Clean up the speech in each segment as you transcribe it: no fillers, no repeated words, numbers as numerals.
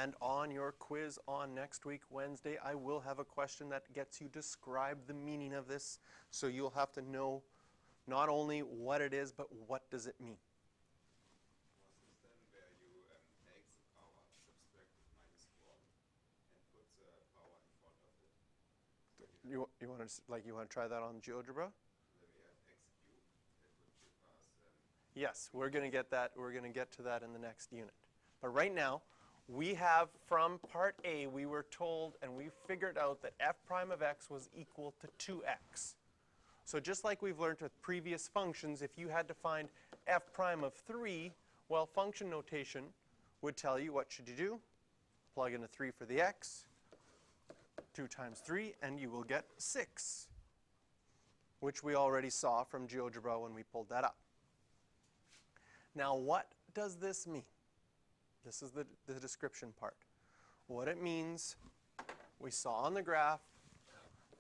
And on your quiz on next week, Wednesday, I will have a question that gets you to describe the meaning of this. So you'll have to know not only what it is, but what does it mean. Was this then where you take the power, subtract -1, and put the power in front of it? You want to try that on GeoGebra? Then we have x cubed. That would give us. Yes, we're going to get that. We're going to get to that in the next unit. But right now, we have from part A, we were told and we figured out that f prime of x was equal to 2x. So just like we've learned with previous functions, if you had to find f prime of 3, well, function notation would tell you what should you do. Plug in a 3 for the x, 2 times 3, and you will get 6, which we already saw from GeoGebra when we pulled that up. Now, what does this mean? This is the description part. What it means, we saw on the graph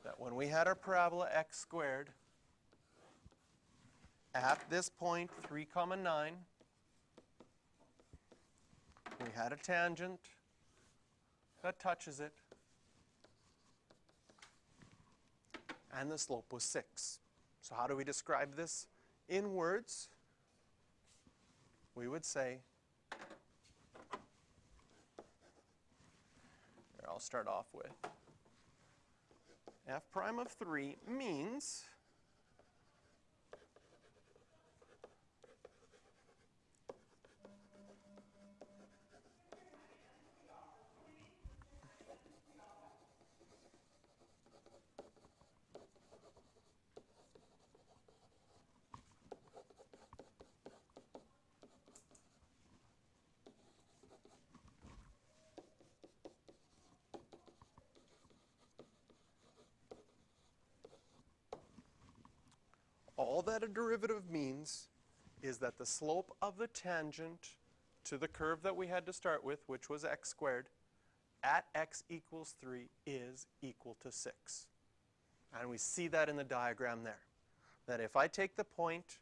that when we had our parabola x squared, at this point, 3, 9, we had a tangent that touches it, and the slope was 6. So how do we describe this in words? We would say, here I'll start off with, f prime of 3 means all that a derivative means is that the slope of the tangent to the curve that we had to start with, which was x squared, at x equals 3 is equal to 6. And we see that in the diagram there. That if I take the point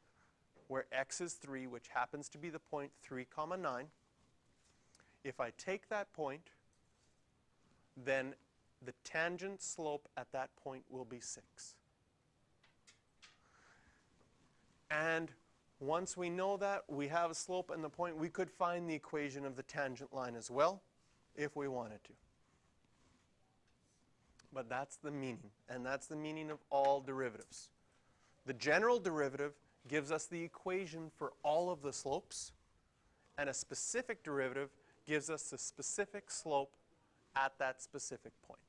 where x is 3, which happens to be the point 3, 9, if I take that point, then the tangent slope at that point will be 6. And once we know that, we have a slope and the point, we could find the equation of the tangent line as well, if we wanted to. But that's the meaning, and that's the meaning of all derivatives. The general derivative gives us the equation for all of the slopes, and a specific derivative gives us the specific slope at that specific point.